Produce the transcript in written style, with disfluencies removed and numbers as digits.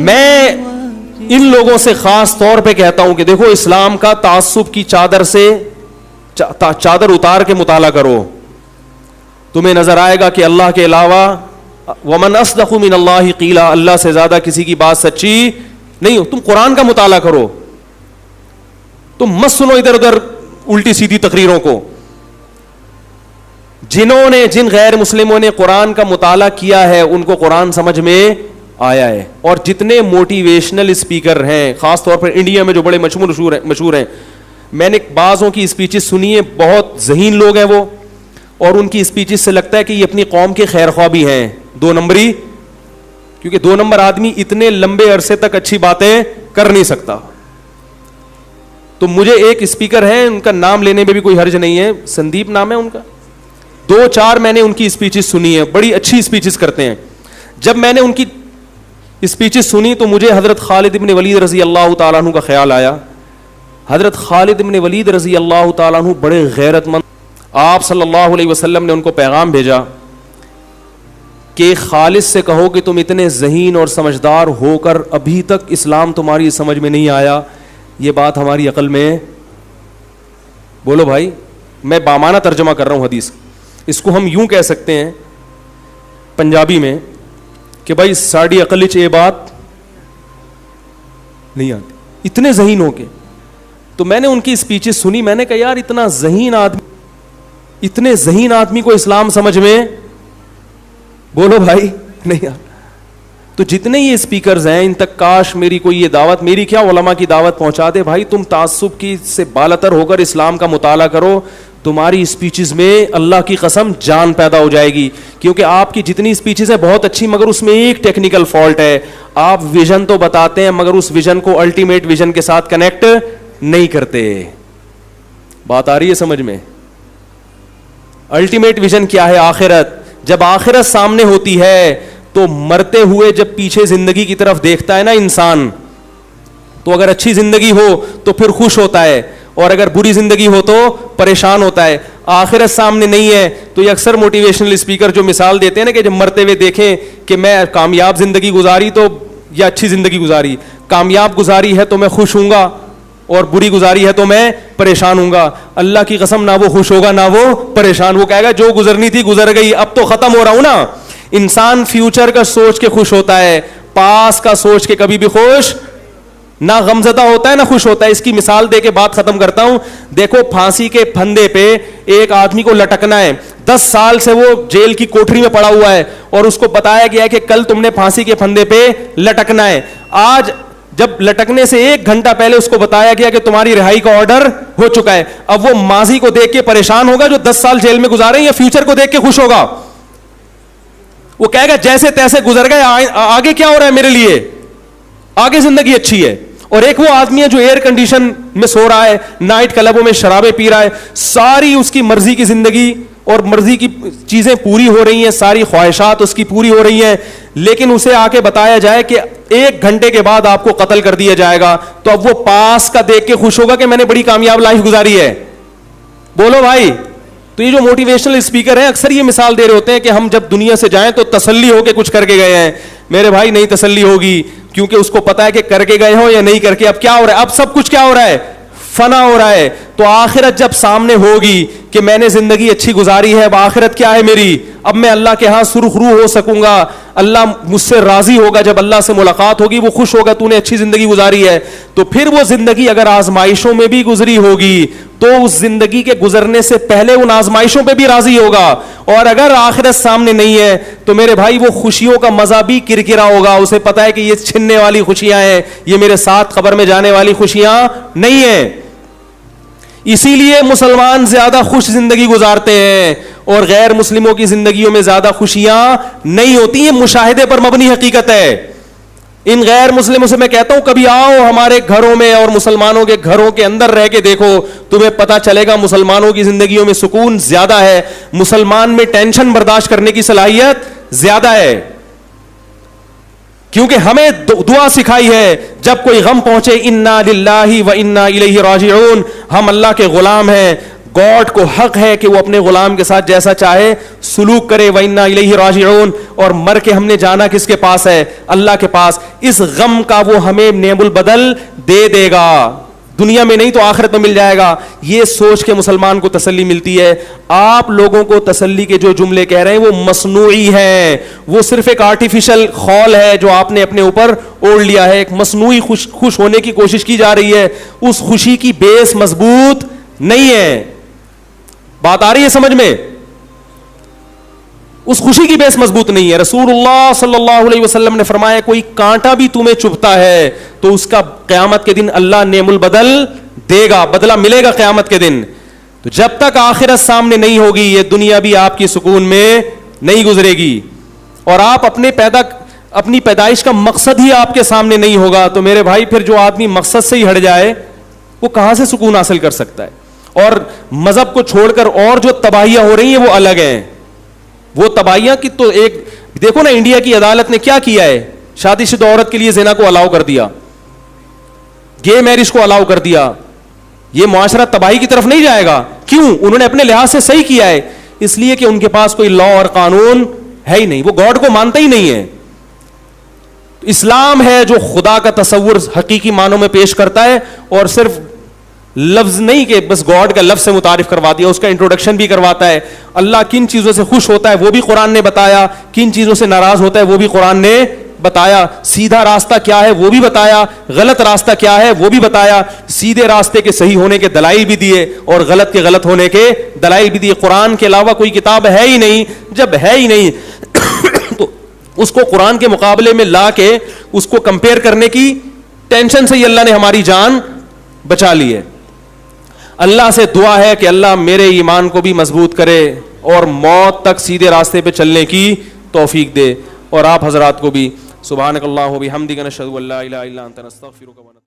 میں ان لوگوں سے خاص طور پہ کہتا ہوں کہ دیکھو اسلام کا تعصب کی چادر سے چادر اتار کے مطالعہ کرو, تمہیں نظر آئے گا کہ اللہ کے علاوہ ومن اصدق من اللہ قیلا, اللہ سے زیادہ کسی کی بات سچی نہیں ہو. تم قرآن کا مطالعہ کرو, تم مت سنو ادھر ادھر الٹی سیدھی تقریروں کو. جن غیر مسلموں نے قرآن کا مطالعہ کیا ہے ان کو قرآن سمجھ میں آیا ہے. اور جتنے موٹیویشنل اسپیکر ہیں خاص طور پر انڈیا میں جو بڑے مشہور ہیں, میں نے بعضوں کی اسپیچز سنی ہیں, بہت ذہین لوگ ہیں وہ, اور ان کی اسپیچز سے لگتا ہے کہ یہ اپنی قوم کے خیر خواہ بھی ہیں, 2 نمبری, کیونکہ 2 نمبر آدمی اتنے لمبے عرصے تک اچھی باتیں کر نہیں سکتا. تو مجھے ایک اسپیکر ہیں, ان کا نام لینے میں بھی کوئی حرج نہیں ہے, سندیپ نام ہے ان کا, 2-4 میں نے ان کی اسپیچز سنی ہیں, بڑی اچھی اسپیچز کرتے ہیں. جب میں نے ان کی اسپیچز سنی تو مجھے حضرت خالد ابن ولید رضی اللہ تعالیٰ عنہ کا خیال آیا. حضرت خالد ابن ولید رضی اللہ تعالیٰ عنہ بڑے غیرت مند, آپ صلی اللہ علیہ وسلم نے ان کو پیغام بھیجا کہ خالد سے کہو کہ تم اتنے ذہین اور سمجھدار ہو کر ابھی تک اسلام تمہاری سمجھ میں نہیں آیا, یہ بات ہماری عقل میں, بولو بھائی, میں بامانہ ترجمہ کر رہا ہوں حدیث, اس کو ہم یوں کہہ سکتے ہیں پنجابی میں کہ بھائی ساڑی عقل چ یہ بات نہیں آتی, اتنے ذہین ہو کے. تو میں نے ان کی اسپیچز سنی, میں نے کہا یار اتنے ذہین آدمی کو اسلام سمجھ میں, بولو بھائی, نہیں آتا. تو جتنے یہ اسپیکرز ہیں ان تک کاش میری کوئی یہ دعوت, میری کیا علماء کی دعوت پہنچا دے, بھائی تم تعصب کی سے بالاتر ہو کر اسلام کا مطالعہ کرو, تمہاری اسپیچز میں اللہ کی قسم جان پیدا ہو جائے گی. کیونکہ آپ کی جتنی اسپیچز ہیں بہت اچھی, مگر اس میں ایک ٹیکنیکل فالٹ ہے, آپ ویژن تو بتاتے ہیں مگر اس ویژن کو الٹیمیٹ ویژن کے ساتھ کنیکٹ نہیں کرتے. بات آ رہی ہے سمجھ میں؟ الٹیمیٹ ویژن کیا ہے؟ آخرت. جب آخرت سامنے ہوتی ہے تو مرتے ہوئے جب پیچھے زندگی کی طرف دیکھتا ہے نا انسان, تو اگر اچھی زندگی ہو تو پھر خوش ہوتا ہے, اور اگر بری زندگی ہو تو پریشان ہوتا ہے. آخرت سامنے نہیں ہے تو یہ اکثر موٹیویشنل اسپیکر جو مثال دیتے ہیں نا کہ جب مرتے ہوئے دیکھیں کہ میں کامیاب زندگی گزاری تو یا اچھی زندگی گزاری, کامیاب گزاری ہے تو میں خوش ہوں گا اور بری گزاری ہے تو میں پریشان ہوں گا. اللہ کی قسم نہ وہ خوش ہوگا نہ وہ پریشان, وہ کہے گا جو گزرنی تھی گزر گئی, اب تو ختم ہو رہا ہوں نا. انسان فیوچر کا سوچ کے خوش ہوتا ہے, پاس کا سوچ کے کبھی بھی خوش نہ غمزدہ ہوتا ہے نہ خوش ہوتا ہے. اس کی مثال دے کے بات ختم کرتا ہوں. دیکھو پھانسی کے پھندے پہ ایک آدمی کو لٹکنا ہے, 10 سال سے وہ جیل کی کوٹری میں پڑا ہوا ہے, اور اس کو بتایا گیا ہے کہ کل تم نے پھانسی کے پھندے پہ لٹکنا ہے. آج جب لٹکنے سے 1 گھنٹہ پہلے اس کو بتایا گیا کہ تمہاری رہائی کا آرڈر ہو چکا ہے, اب وہ ماضی کو دیکھ کے پریشان ہوگا جو 10 سال جیل میں گزارے, یا فیوچر کو دیکھ کے خوش ہوگا؟ وہ کہے گا جیسے تیسے گزر گئے, آگے کیا ہو رہا ہے میرے لیے, آگے زندگی اچھی ہے. اور ایک وہ آدمی ہے جو ایئر کنڈیشن میں سو رہا ہے, نائٹ کلبوں میں شرابیں پی رہا ہے, ساری اس کی مرضی کی زندگی اور مرضی کی چیزیں پوری ہو رہی ہیں, ساری خواہشات اس کی پوری ہو رہی ہیں, لیکن اسے آ کے بتایا جائے کہ 1 گھنٹے کے بعد آپ کو قتل کر دیا جائے گا, تو اب وہ پاس کا دیکھ کے خوش ہوگا کہ میں نے بڑی کامیاب لائف گزاری ہے؟ بولو بھائی. تو یہ جو موٹیویشنل اسپیکر ہیں اکثر یہ مثال دے رہے ہوتے ہیں کہ ہم جب دنیا سے جائیں تو تسلی ہو کے کچھ کر کے گئے ہیں. میرے بھائی نہیں تسلی ہوگی, کیونکہ اس کو پتا ہے کہ کر کے گئے ہو یا نہیں کر کے, اب کیا ہو رہا ہے, اب سب کچھ کیا ہو رہا ہے, فنا ہو رہا ہے. تو آخرت جب سامنے ہوگی کہ میں نے زندگی اچھی گزاری ہے, اب آخرت کیا ہے میری, اب میں اللہ کے ہاں سرخ روح ہو سکوں گا, اللہ مجھ سے راضی ہوگا, جب اللہ سے ملاقات ہوگی وہ خوش ہوگا تو نے اچھی زندگی گزاری ہے. تو پھر وہ زندگی اگر آزمائشوں میں بھی گزری ہوگی تو اس زندگی کے گزرنے سے پہلے ان آزمائشوں پہ بھی راضی ہوگا. اور اگر آخرت سامنے نہیں ہے تو میرے بھائی وہ خوشیوں کا مزہ بھی کرکرا ہوگا, اسے پتا ہے کہ یہ چھننے والی خوشیاں ہیں, یہ میرے ساتھ قبر میں جانے والی خوشیاں نہیں ہیں. اسی لیے مسلمان زیادہ خوش زندگی گزارتے ہیں اور غیر مسلموں کی زندگیوں میں زیادہ خوشیاں نہیں ہوتی. یہ مشاہدے پر مبنی حقیقت ہے. ان غیر مسلموں سے میں کہتا ہوں کبھی آؤ ہمارے گھروں میں اور مسلمانوں کے گھروں کے اندر رہ کے دیکھو, تمہیں پتا چلے گا مسلمانوں کی زندگیوں میں سکون زیادہ ہے, مسلمان میں ٹینشن برداشت کرنے کی صلاحیت زیادہ ہے. کیونکہ ہمیں دعا سکھائی ہے جب کوئی غم پہنچے, انا للہ و انا الیہ راجعون, ہم اللہ کے غلام ہیں, گاڈ کو حق ہے کہ وہ اپنے غلام کے ساتھ جیسا چاہے سلوک کرے. وَإِنَّا إِلَيْهِ رَاجِعُونَ. اور مر کے ہم نے جانا کس کے پاس ہے؟ اللہ کے پاس. اس غم کا وہ ہمیں نعم البدل دے دے گا, دنیا میں نہیں تو آخرت میں مل جائے گا. یہ سوچ کے مسلمان کو تسلی ملتی ہے. آپ لوگوں کو تسلی کے جو جملے کہہ رہے ہیں وہ مصنوعی ہیں, وہ صرف ایک آرٹیفیشل خول ہے جو آپ نے اپنے اوپر اوڑھ لیا ہے. ایک مصنوعی خوش ہونے کی کوشش کی جا رہی ہے, اس خوشی کی بیس مضبوط نہیں ہے. بات آ رہی ہے سمجھ میں؟ اس خوشی کی بیس مضبوط نہیں ہے. رسول اللہ صلی اللہ علیہ وسلم نے فرمایا کوئی کانٹا بھی تمہیں چبھتا ہے تو اس کا قیامت کے دن اللہ نعم البدل دے گا, بدلہ ملے گا قیامت کے دن. تو جب تک آخرت سامنے نہیں ہوگی یہ دنیا بھی آپ کی سکون میں نہیں گزرے گی, اور آپ اپنی پیدائش کا مقصد ہی آپ کے سامنے نہیں ہوگا تو میرے بھائی پھر جو آدمی مقصد سے ہی ہٹ جائے وہ کہاں سے سکون حاصل کر سکتا ہے؟ اور مذہب کو چھوڑ کر اور جو تباہیاں ہو رہی ہیں وہ الگ ہیں. وہ تباہیاں کی تو ایک دیکھو نا, انڈیا کی عدالت نے کیا کیا ہے, شادی شدہ عورت کے لیے زنا کو الاؤ کر دیا, گے میرج کو الاؤ کر دیا. یہ معاشرہ تباہی کی طرف نہیں جائے گا. کیوں؟ انہوں نے اپنے لحاظ سے صحیح کیا ہے, اس لیے کہ ان کے پاس کوئی لا اور قانون ہے ہی نہیں, وہ گاڈ کو مانتا ہی نہیں ہے. اسلام ہے جو خدا کا تصور حقیقی معنوں میں پیش کرتا ہے, اور صرف لفظ نہیں کہ بس گاڈ کا لفظ سے متعارف کروا دیا, اس کا انٹروڈکشن بھی کرواتا ہے. اللہ کن چیزوں سے خوش ہوتا ہے وہ بھی قرآن نے بتایا, کن چیزوں سے ناراض ہوتا ہے وہ بھی قرآن نے بتایا. سیدھا راستہ کیا ہے وہ بھی بتایا, غلط راستہ کیا ہے وہ بھی بتایا. سیدھے راستے کے صحیح ہونے کے دلائل بھی دیے اور غلط کے غلط ہونے کے دلائل بھی دیے. قرآن کے علاوہ کوئی کتاب ہے ہی نہیں. جب ہے ہی نہیں تو اس کو قرآن کے مقابلے میں لا کے اس کو کمپیئر کرنے کی ٹینشن سے ہی اللہ نے ہماری جان بچا لی ہے. اللہ سے دعا ہے کہ اللہ میرے ایمان کو بھی مضبوط کرے اور موت تک سیدھے راستے پہ چلنے کی توفیق دے, اور آپ حضرات کو بھی. سبحانک اللہم و بحمدک نشہد ان لا الہ الا انت نستغفرک و نتوب الیک.